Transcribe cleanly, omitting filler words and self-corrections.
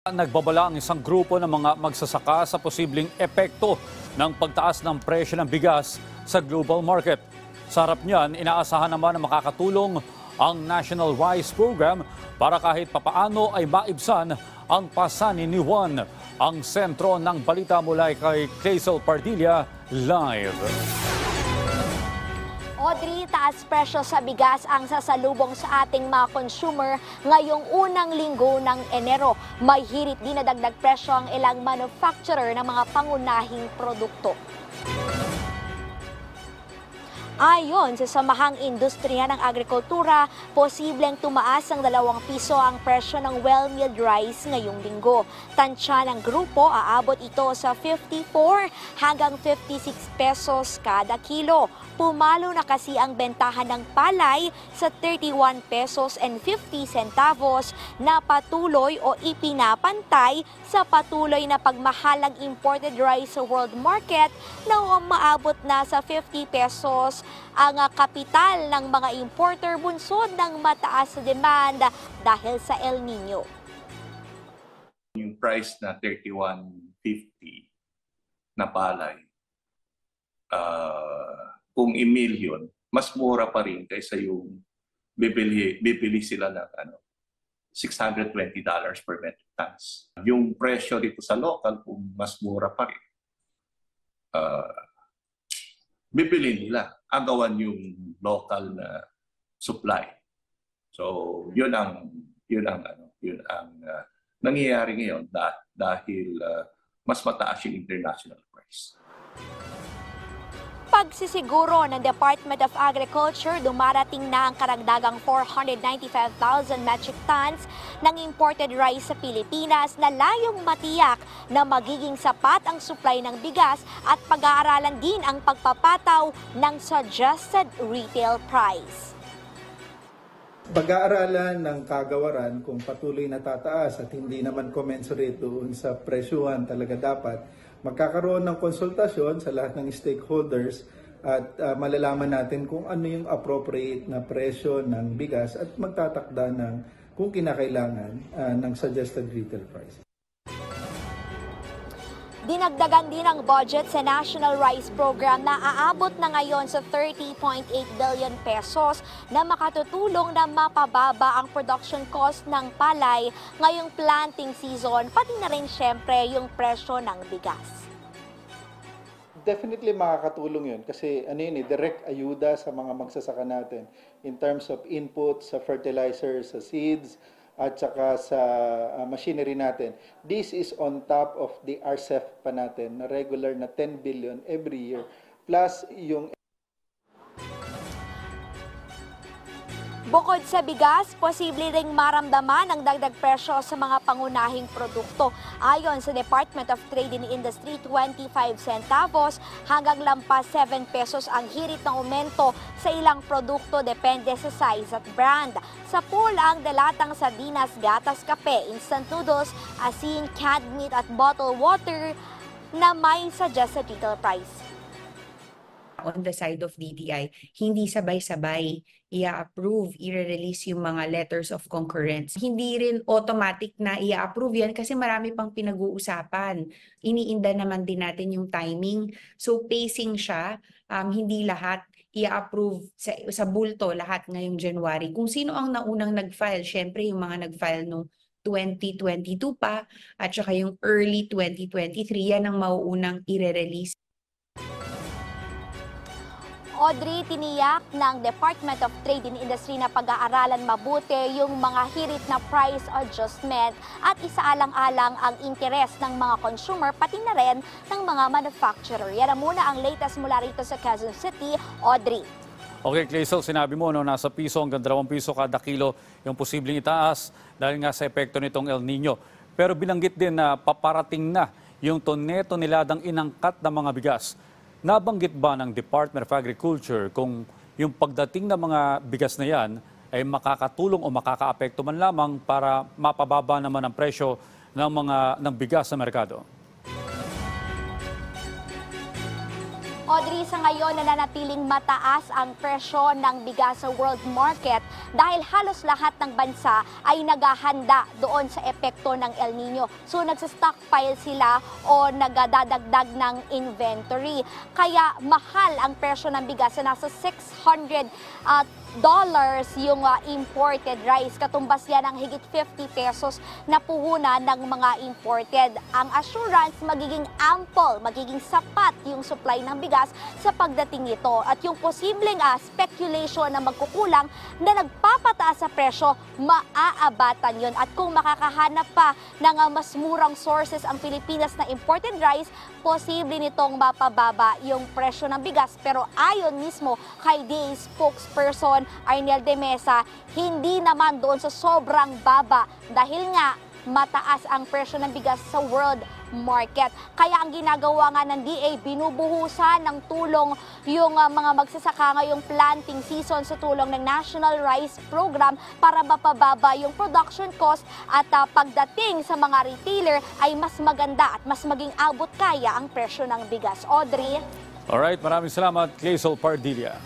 Nagbabala ang isang grupo ng mga magsasaka sa posibleng epekto ng pagtaas ng presyo ng bigas sa global market. Sa harap niyan, inaasahan naman na makakatulong ang National Rice Program para kahit papaano ay maibsan ang pasanin ni Juan. Ang sentro ng balita mula kay Clazel Pardilla, live. Audrey, taas presyo sa bigas ang sasalubong sa ating mga consumer ngayong unang linggo ng Enero. May hirit din na dagdag presyo ang ilang manufacturer ng mga pangunahing produkto. Ayon sa Samahang Industriya ng Agrikultura, posibleng tumaas ng 2 piso ang presyo ng well-milled rice ngayong linggo. Tansya ng grupo, aabot ito sa 54 hanggang 56 pesos kada kilo. Pumalo na kasi ang bentahan ng palay sa 31 pesos and 50 centavos na patuloy o ipinapantay sa patuloy na pagmahalang imported rice sa world market na umaabot na sa 50 pesos ang kapital ng mga importer bunsod ng mataas na demand dahil sa El Nino. Yung price na 31.50 na palay, kung i-mill yun, mas mura pa rin kaysa yung bibili sila ng $620 per metric tons. Yung presyo dito sa local, kung mas mura pa rin, bibili nila, agawan yung local na supply. So, yun ang nangyayari ngayon dahil mas mataas yung international price. Pagsisiguro ng Department of Agriculture, dumarating na ang karagdagang 495,000 metric tons ng imported rice sa Pilipinas na layong matiyak na magiging sapat ang supply ng bigas at pag-aaralan din ang pagpapataw ng suggested retail price. Pag-aaralan ng kagawaran kung patuloy na tataas at hindi naman commensurate doon sa presyuhan talaga dapat, magkakaroon ng konsultasyon sa lahat ng stakeholders at malalaman natin kung ano yung appropriate na presyo ng bigas at magtatakda ng kung kinakailangan ng suggested retail price. Dinagdagan din ang budget sa National Rice Program na aabot na ngayon sa 30.8 billion pesos na makatutulong na mapababa ang production cost ng palay ngayong planting season, pati na rin syempre yung presyo ng bigas. Definitely makakatulong yun kasi direct ayuda sa mga magsasaka natin in terms of input sa fertilizers, sa seeds, at saka sa machinery natin. This is on top of the RCEP pa natin na regular na 10 billion every year plus yung. Bukod sa bigas, posible ring maramdaman ang dagdag presyo sa mga pangunahing produkto. Ayon sa Department of Trade and Industry, 25 centavos hanggang lampas 7 pesos ang hirit ng aumento sa ilang produkto depende sa size at brand. Sa pool ang dalatang sardinas, gatas, kape, instant noodles, asin, canned meat at bottled water na may suggested retail price. On the side of DTI, hindi sabay-sabay i-approve, i-release yung mga letters of concurrence. Hindi rin automatic na i-approve yan kasi marami pang pinag-uusapan. Iniinda naman din natin yung timing. So pacing siya, hindi lahat i-approve sa bulto lahat ngayong January. Kung sino ang naunang nag-file, syempre yung mga nag-file nung 2022 pa at saka yung early 2023, yan ang mauunang i-release. Audrey, tiniyak ng Department of Trade and Industry na pag-aaralan mabuti yung mga hirit na price adjustment at isaalang-alang ang interes ng mga consumer pati na rin ng mga manufacturer. Yan muna ang latest mula rito sa Quezon City. Audrey. Okay, Clazel, sinabi mo nasa piso hanggang 2 piso kada kilo yung posibleng itaas dahil nga sa epekto nitong El Nino. Pero binanggit din na paparating na yung tonne-toneladang inangkat na mga bigas. Nabanggit ba ng Department of Agriculture kung yung pagdating ng mga bigas na yan ay makakatulong o makakaapekto man lamang para mapababa naman ang presyo ng bigas sa merkado? Audrey, sa ngayon nananatiling mataas ang presyo ng bigas sa world market dahil halos lahat ng bansa ay naghahanda doon sa epekto ng El Nino. So nagsa-stockpile sila o nagdadagdag ng inventory. Kaya mahal ang presyo ng bigas na nasa $600 yung imported rice. Katumbas yan ang higit 50 pesos na puhunan ng mga imported. Ang assurance, magiging ample, magiging sapat yung supply ng bigas sa pagdating nito. At yung posibleng speculation na magkukulang na nagpapataas sa presyo, maaabatan yun. At kung makakahanap pa ng mas murang sources ang Pilipinas na imported rice, posible nitong mapababa yung presyo ng bigas. Pero ayon mismo kay DA spokesperson Arnel de Mesa, hindi naman doon sa sobrang baba dahil nga mataas ang presyo ng bigas sa world market. Kaya ang ginagawa nga ng DA, binubuhusan ng tulong yung mga magsasaka ngayong planting season sa tulong ng National Rice Program para mapababa yung production cost at pagdating sa mga retailer ay mas maganda at mas maging abot kaya ang presyo ng bigas. Audrey? Alright, maraming salamat, Clazel Pardilla.